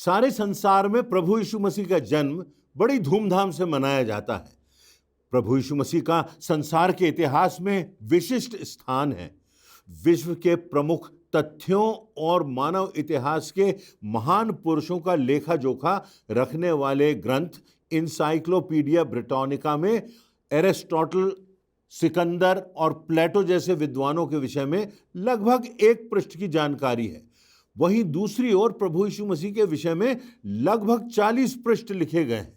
सारे संसार में प्रभु यीशु मसीह का जन्म बड़ी धूमधाम से मनाया जाता है। प्रभु यीशु मसीह का संसार के इतिहास में विशिष्ट स्थान है। विश्व के प्रमुख तथ्यों और मानव इतिहास के महान पुरुषों का लेखा जोखा रखने वाले ग्रंथ इनसाइक्लोपीडिया ब्रिटानिका में एरिस्टोटल, सिकंदर और प्लेटो जैसे विद्वानों के विषय में लगभग 1 पृष्ठ की जानकारी है। वहीं दूसरी ओर प्रभु यीशु मसीह के विषय में लगभग 40 पृष्ठ लिखे गए हैं।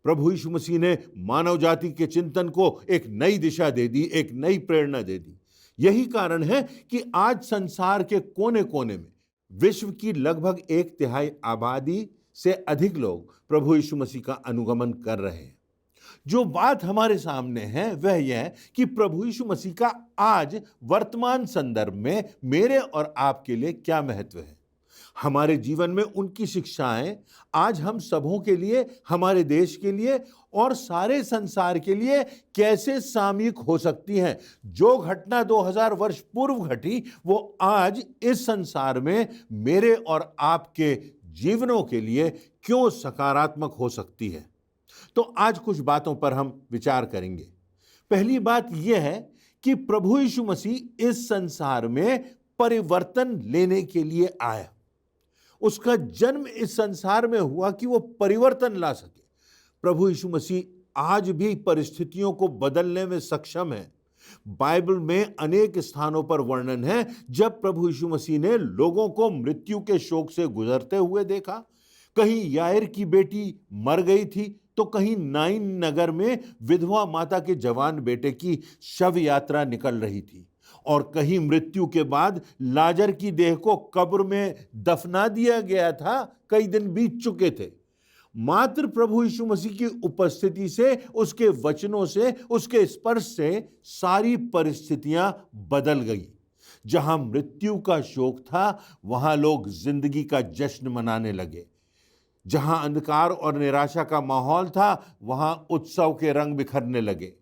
प्रभु यीशु मसीह ने मानव जाति के चिंतन को एक नई दिशा दे दी, एक नई प्रेरणा दे दी। यही कारण है कि आज संसार के कोने कोने में विश्व की लगभग 1/3 आबादी से अधिक लोग प्रभु यीशु मसीह का अनुगमन कर रहे हैं। जो बात हमारे सामने है वह यह है कि प्रभु यीशु मसीह का आज वर्तमान संदर्भ में मेरे और आपके लिए क्या महत्व है। हमारे जीवन में उनकी शिक्षाएं आज हम सबों के लिए, हमारे देश के लिए और सारे संसार के लिए कैसे सामयिक हो सकती हैं। जो घटना 2000 वर्ष पूर्व घटी वो आज इस संसार में मेरे और आपके जीवनों के लिए क्यों सकारात्मक हो सकती है। तो आज कुछ बातों पर हम विचार करेंगे। पहली बात यह है कि प्रभु यीशु मसीह इस संसार में परिवर्तन लेने के लिए आया। उसका जन्म इस संसार में हुआ कि वो परिवर्तन ला सके। प्रभु यीशु मसीह आज भी परिस्थितियों को बदलने में सक्षम है। बाइबल में अनेक स्थानों पर वर्णन है जब प्रभु यीशु मसीह ने लोगों को मृत्यु के शोक से गुजरते हुए देखा। कहीं याईर की बेटी मर गई थी तो कहीं नाइन नगर में विधवा माता के जवान बेटे की शव यात्रा निकल रही थी और कहीं मृत्यु के बाद लाजर की देह को कब्र में दफना दिया गया था। कई दिन बीत चुके थे। मात्र प्रभु यीशु मसीह की उपस्थिति से, उसके वचनों से, उसके स्पर्श से सारी परिस्थितियां बदल गई। जहां मृत्यु का शोक था वहां लोग जिंदगी का जश्न मनाने लगे। जहां अंधकार और निराशा का माहौल था वहां उत्सव के रंग बिखरने लगे।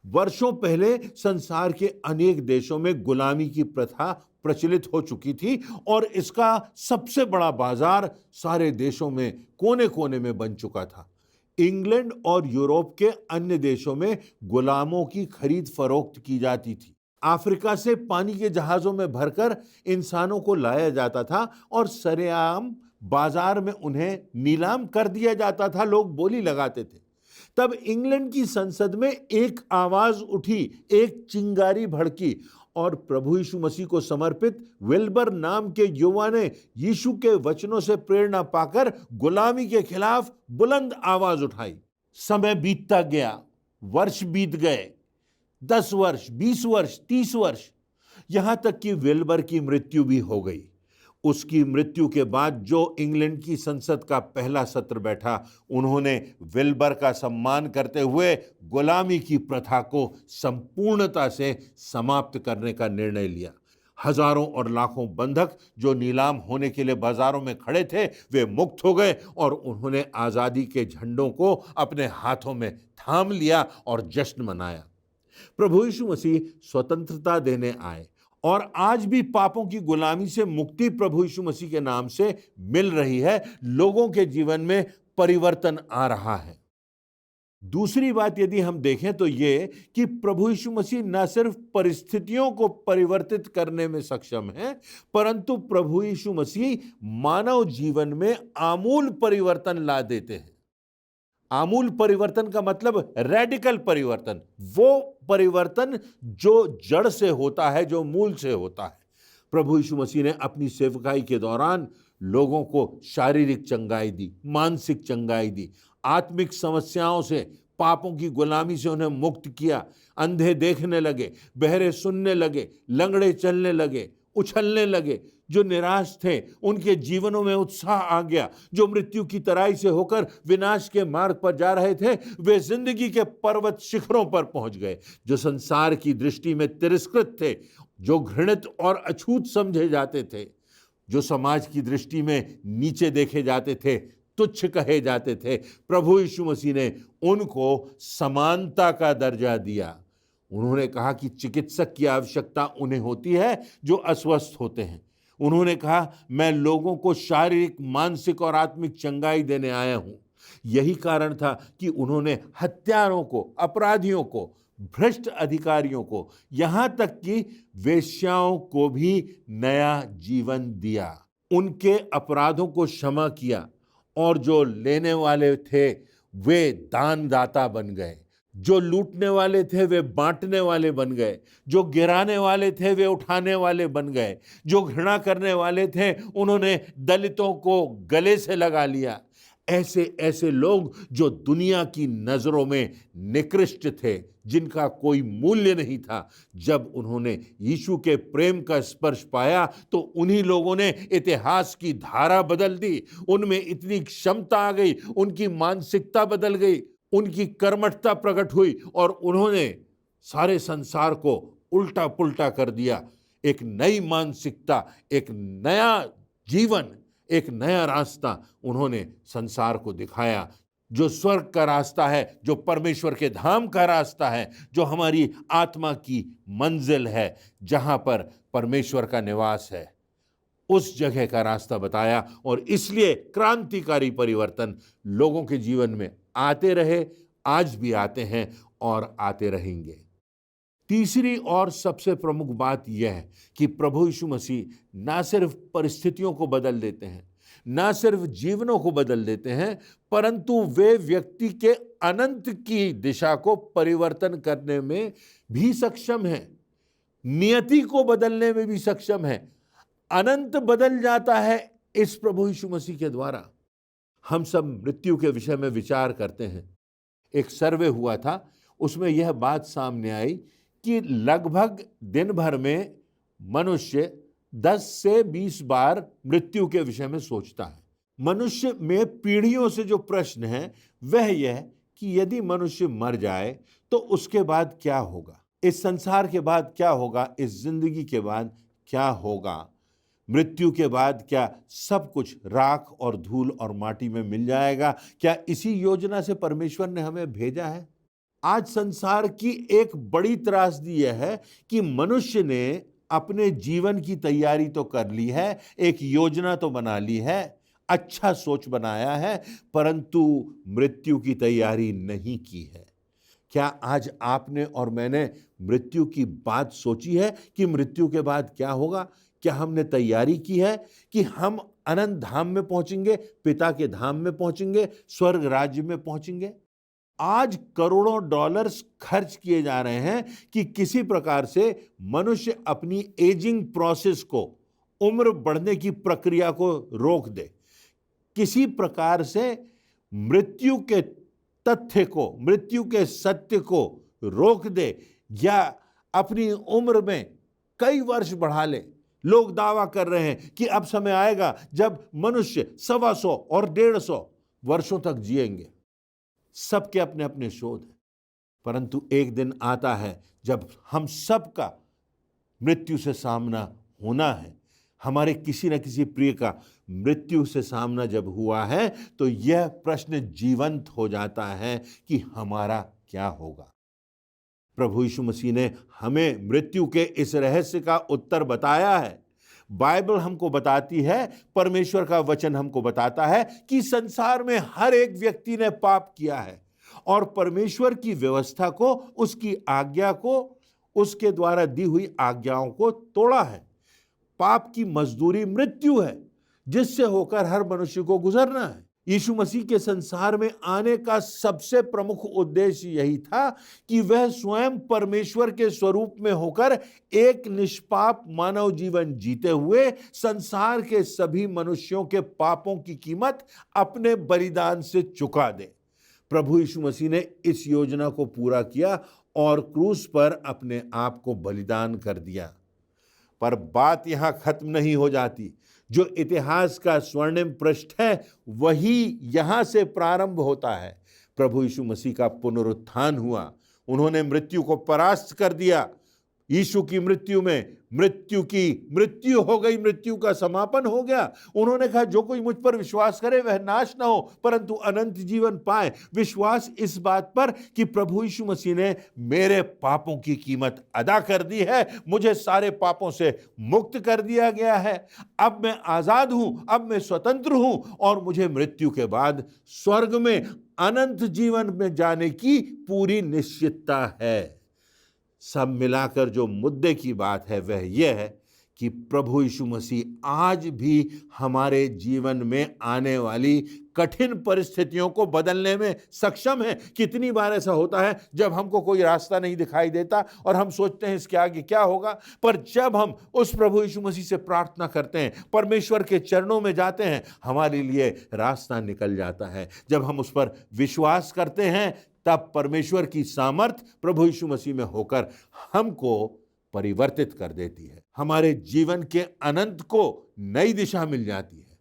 वर्षों पहले संसार के अनेक देशों में गुलामी की प्रथा प्रचलित हो चुकी थी और इसका सबसे बड़ा बाजार सारे देशों में कोने कोने में बन चुका था। इंग्लैंड और यूरोप के अन्य देशों में गुलामों की खरीद फरोख्त की जाती थी। अफ्रीका से पानी के जहाजों में भरकर इंसानों को लाया जाता था और सरेआम बाजार में उन्हें नीलाम कर दिया जाता था। लोग बोली लगाते थे। तब इंग्लैंड की संसद में एक आवाज उठी, एक चिंगारी भड़की और प्रभु यीशु मसीह को समर्पित विल्बर नाम के युवा ने यीशु के वचनों से प्रेरणा पाकर गुलामी के खिलाफ बुलंद आवाज उठाई। समय बीतता गया, वर्ष बीत गए, 10 वर्ष, 20 वर्ष, 30 वर्ष, यहां तक कि विल्बर की मृत्यु भी हो गई। उसकी मृत्यु के बाद जो इंग्लैंड की संसद का पहला सत्र बैठा, उन्होंने विल्बर का सम्मान करते हुए गुलामी की प्रथा को संपूर्णता से समाप्त करने का निर्णय लिया। हजारों और लाखों बंधक जो नीलाम होने के लिए बाजारों में खड़े थे वे मुक्त हो गए और उन्होंने आजादी के झंडों को अपने हाथों में थाम लिया और जश्न मनाया। प्रभु यीशु मसीह स्वतंत्रता देने आए और आज भी पापों की गुलामी से मुक्ति प्रभु यीशु मसीह के नाम से मिल रही है। लोगों के जीवन में परिवर्तन आ रहा है। दूसरी बात यदि हम देखें तो ये कि प्रभु यीशु मसीह न सिर्फ परिस्थितियों को परिवर्तित करने में सक्षम है, परंतु प्रभु यीशु मसीह मानव जीवन में आमूल परिवर्तन ला देते हैं। आमूल परिवर्तन का मतलब रेडिकल परिवर्तन, वो परिवर्तन जो जड़ से होता है, जो मूल से होता है। प्रभु यीशु मसीह ने अपनी सेवकाई के दौरान लोगों को शारीरिक चंगाई दी, मानसिक चंगाई दी, आत्मिक समस्याओं से, पापों की गुलामी से उन्हें मुक्त किया। अंधे देखने लगे, बहरे सुनने लगे, लंगड़े चलने लगे, उछलने लगे। जो निराश थे उनके जीवनों में उत्साह आ गया। जो मृत्यु की तराई से होकर विनाश के मार्ग पर जा रहे थे वे जिंदगी के पर्वत शिखरों पर पहुंच गए। जो संसार की दृष्टि में तिरस्कृत थे, जो घृणित और अछूत समझे जाते थे, जो समाज की दृष्टि में नीचे देखे जाते थे, तुच्छ कहे जाते थे, प्रभु यीशु मसीह ने उनको समानता का दर्जा दिया। उन्होंने कहा कि चिकित्सक की आवश्यकता उन्हें होती है जो अस्वस्थ होते हैं। उन्होंने कहा, मैं लोगों को शारीरिक, मानसिक और आत्मिक चंगाई देने आया हूं। यही कारण था कि उन्होंने हत्यारों को, अपराधियों को, भ्रष्ट अधिकारियों को, यहां तक कि वेश्याओं को भी नया जीवन दिया। उनके अपराधों को क्षमा किया और जो लेने वाले थे वे दानदाता बन गए। जो लूटने वाले थे वे बांटने वाले बन गए। जो गिराने वाले थे वे उठाने वाले बन गए। जो घृणा करने वाले थे उन्होंने दलितों को गले से लगा लिया। ऐसे ऐसे लोग जो दुनिया की नजरों में निकृष्ट थे, जिनका कोई मूल्य नहीं था, जब उन्होंने यीशु के प्रेम का स्पर्श पाया तो उन्हीं लोगों ने इतिहास की धारा बदल दी। उनमें इतनी क्षमता आ गई, उनकी मानसिकता बदल गई, उनकी कर्मठता प्रकट हुई और उन्होंने सारे संसार को उल्टा पुल्टा कर दिया। एक नई मानसिकता, एक नया जीवन, एक नया रास्ता उन्होंने संसार को दिखाया, जो स्वर्ग का रास्ता है, जो परमेश्वर के धाम का रास्ता है, जो हमारी आत्मा की मंजिल है, जहां पर परमेश्वर का निवास है। उस जगह का रास्ता बताया और इसलिए क्रांतिकारी परिवर्तन लोगों के जीवन में आते रहे, आज भी आते हैं और आते रहेंगे। तीसरी और सबसे प्रमुख बात यह है कि प्रभु यीशु मसीह ना सिर्फ परिस्थितियों को बदल देते हैं, ना सिर्फ जीवनों को बदल देते हैं, परंतु वे व्यक्ति के अनंत की दिशा को परिवर्तन करने में भी सक्षम हैं, नियति को बदलने में भी सक्षम है। अनंत बदल जाता है इस प्रभु यीशु मसीह के द्वारा। हम सब मृत्यु के विषय में विचार करते हैं। एक सर्वे हुआ था, उसमें यह बात सामने आई कि लगभग दिन भर में मनुष्य 10 से 20 बार मृत्यु के विषय में सोचता है। मनुष्य में पीढ़ियों से जो प्रश्न है वह यह कि यदि मनुष्य मर जाए तो उसके बाद क्या होगा, इस संसार के बाद क्या होगा, इस जिंदगी के बाद क्या होगा, मृत्यु के बाद क्या सब कुछ राख और धूल और माटी में मिल जाएगा? क्या इसी योजना से परमेश्वर ने हमें भेजा है? आज संसार की एक बड़ी त्रासदी यह है कि मनुष्य ने अपने जीवन की तैयारी तो कर ली है, एक योजना तो बना ली है, अच्छा सोच बनाया है, परंतु मृत्यु की तैयारी नहीं की है। क्या आज आपने और मैंने मृत्यु की बात सोची है कि मृत्यु के बाद क्या होगा? क्या हमने तैयारी की है कि हम अनंत धाम में पहुंचेंगे, पिता के धाम में पहुंचेंगे, स्वर्ग राज्य में पहुंचेंगे? आज करोड़ों डॉलर्स खर्च किए जा रहे हैं कि किसी प्रकार से मनुष्य अपनी एजिंग प्रोसेस को, उम्र बढ़ने की प्रक्रिया को रोक दे, किसी प्रकार से मृत्यु के तथ्य को, मृत्यु के सत्य को रोक दे या अपनी उम्र में कई वर्ष बढ़ा ले। लोग दावा कर रहे हैं कि अब समय आएगा जब मनुष्य 125 और 150 वर्षों तक जिएंगे। सबके अपने अपने शोध हैं, परंतु एक दिन आता है जब हम सबका मृत्यु से सामना होना है। हमारे किसी न किसी प्रिय का मृत्यु से सामना जब हुआ है तो यह प्रश्न जीवंत हो जाता है कि हमारा क्या होगा। प्रभु यीशु मसीह ने हमें मृत्यु के इस रहस्य का उत्तर बताया है। बाइबल हमको बताती है, परमेश्वर का वचन हमको बताता है कि संसार में हर एक व्यक्ति ने पाप किया है और परमेश्वर की व्यवस्था को, उसकी आज्ञा को, उसके द्वारा दी हुई आज्ञाओं को तोड़ा है। पाप की मजदूरी मृत्यु है, जिससे होकर हर मनुष्य को गुजरना है। यीशु मसीह के संसार में आने का सबसे प्रमुख उद्देश्य यही था कि वह स्वयं परमेश्वर के स्वरूप में होकर एक निष्पाप मानव जीवन जीते हुए संसार के सभी मनुष्यों के पापों की कीमत अपने बलिदान से चुका दे। प्रभु यीशु मसीह ने इस योजना को पूरा किया और क्रूस पर अपने आप को बलिदान कर दिया। पर बात यहां खत्म नहीं हो जाती। जो इतिहास का स्वर्णिम पृष्ठ है वही यहां से प्रारंभ होता है। प्रभु यीशु मसीह का पुनरुत्थान हुआ, उन्होंने मृत्यु को परास्त कर दिया, यीशु की मृत्यु में मृत्यु हो गई, मृत्यु का समापन हो गया। उन्होंने कहा जो कोई मुझ पर विश्वास करे वह नाश ना हो परंतु अनंत जीवन पाए। विश्वास इस बात पर कि प्रभु यीशु मसीह ने मेरे पापों की कीमत अदा कर दी है, मुझे सारे पापों से मुक्त कर दिया गया है। अब मैं आजाद हूं, अब मैं स्वतंत्र हूं और मुझे मृत्यु के बाद स्वर्ग में अनंत जीवन में जाने की पूरी निश्चितता है। सब मिलाकर जो मुद्दे की बात है वह यह है कि प्रभु यीशु मसीह आज भी हमारे जीवन में आने वाली कठिन परिस्थितियों को बदलने में सक्षम है। कितनी बार ऐसा होता है जब हमको कोई रास्ता नहीं दिखाई देता और हम सोचते हैं इसके आगे क्या होगा, पर जब हम उस प्रभु यीशु मसीह से प्रार्थना करते हैं, परमेश्वर के चरणों में जाते हैं, हमारे लिए रास्ता निकल जाता है। जब हम उस पर विश्वास करते हैं तब परमेश्वर की सामर्थ प्रभु यीशु मसीह में होकर हमको परिवर्तित कर देती है, हमारे जीवन के अनंत को नई दिशा मिल जाती है।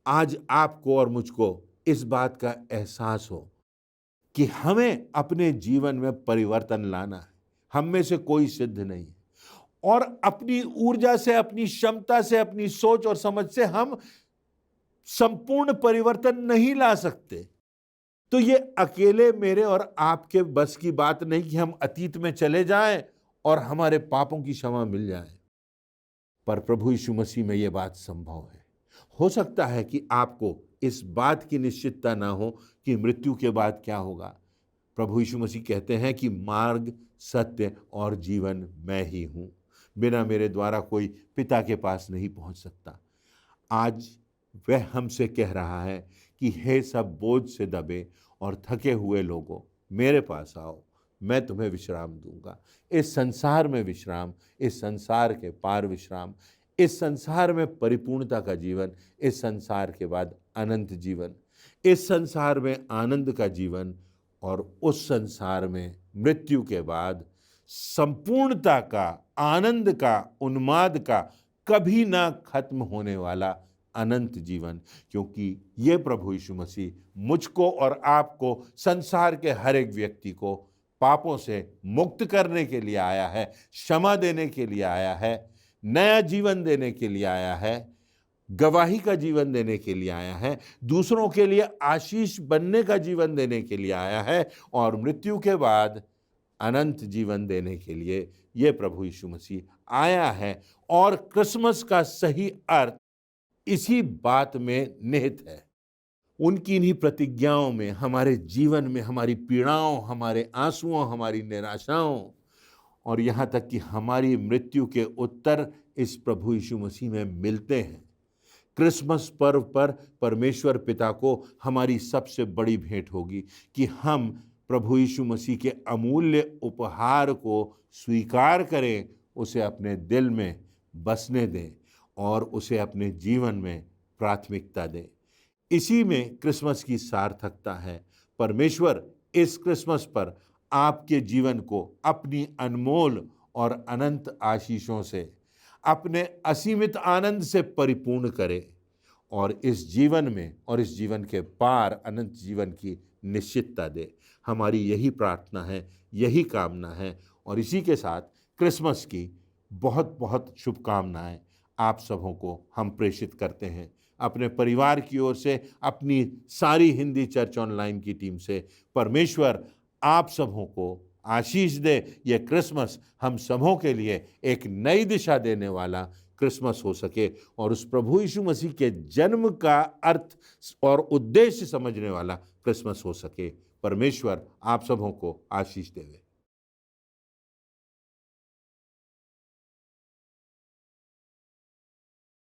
आज आपको और मुझको इस बात का एहसास हो कि हमें अपने जीवन में परिवर्तन लाना है। हम में से कोई सिद्ध नहीं है और अपनी ऊर्जा से, अपनी क्षमता से, अपनी सोच और समझ से हम संपूर्ण परिवर्तन नहीं ला सकते। तो ये अकेले मेरे और आपके बस की बात नहीं कि हम अतीत में चले जाएं और हमारे पापों की क्षमा मिल जाए, पर प्रभु यीशु मसीह में यह बात संभव है। हो सकता है कि आपको इस बात की निश्चितता ना हो कि मृत्यु के बाद क्या होगा। प्रभु यीशु मसीह कहते हैं कि मार्ग, सत्य और जीवन मैं ही हूं, बिना मेरे द्वारा कोई पिता के पास नहीं पहुंच सकता। आज वह हमसे कह रहा है कि हे सब बोझ से दबे और थके हुए लोगों, मेरे पास आओ, मैं तुम्हें विश्राम दूंगा। इस संसार में विश्राम, इस संसार के पार विश्राम, इस संसार में परिपूर्णता का जीवन, इस संसार के बाद अनंत जीवन, इस संसार में आनंद का जीवन और उस संसार में मृत्यु के बाद संपूर्णता का, आनंद का, उन्माद का, कभी ना खत्म होने वाला अनंत जीवन। क्योंकि ये प्रभु यीशु मसीह मुझको और आपको, संसार के हर एक व्यक्ति को पापों से मुक्त करने के लिए आया है, क्षमा देने के लिए आया है, नया जीवन देने के लिए आया है, गवाही का जीवन देने के लिए आया है, दूसरों के लिए आशीष बनने का जीवन देने के लिए आया है और मृत्यु के बाद अनंत जीवन देने के लिए ये प्रभु यीशु मसीह आया है। और क्रिसमस का सही अर्थ इसी बात में निहित है। उनकी इन्हीं प्रतिज्ञाओं में, हमारे जीवन में, हमारी पीड़ाओं, हमारे आंसुओं, हमारी निराशाओं और यहाँ तक कि हमारी मृत्यु के उत्तर इस प्रभु यीशु मसीह में मिलते हैं। क्रिसमस पर्व पर परमेश्वर पिता को हमारी सबसे बड़ी भेंट होगी कि हम प्रभु यीशु मसीह के अमूल्य उपहार को स्वीकार करें, उसे अपने दिल में बसने दें और उसे अपने जीवन में प्राथमिकता दें। इसी में क्रिसमस की सार्थकता है। परमेश्वर इस क्रिसमस पर आपके जीवन को अपनी अनमोल और अनंत आशीषों से, अपने असीमित आनंद से परिपूर्ण करे और इस जीवन में और इस जीवन के पार अनंत जीवन की निश्चितता दे। हमारी यही प्रार्थना है, यही कामना है और इसी के साथ क्रिसमस की बहुत बहुत शुभकामनाएं आप सबों को हम प्रेषित करते हैं। अपने परिवार की ओर से, अपनी सारी हिंदी चर्च ऑनलाइन की टीम से परमेश्वर आप सबों को आशीष दे। यह क्रिसमस हम सबों के लिए एक नई दिशा देने वाला क्रिसमस हो सके और उस प्रभु यीशु मसीह के जन्म का अर्थ और उद्देश्य समझने वाला क्रिसमस हो सके। परमेश्वर आप सबों को आशीष देवे।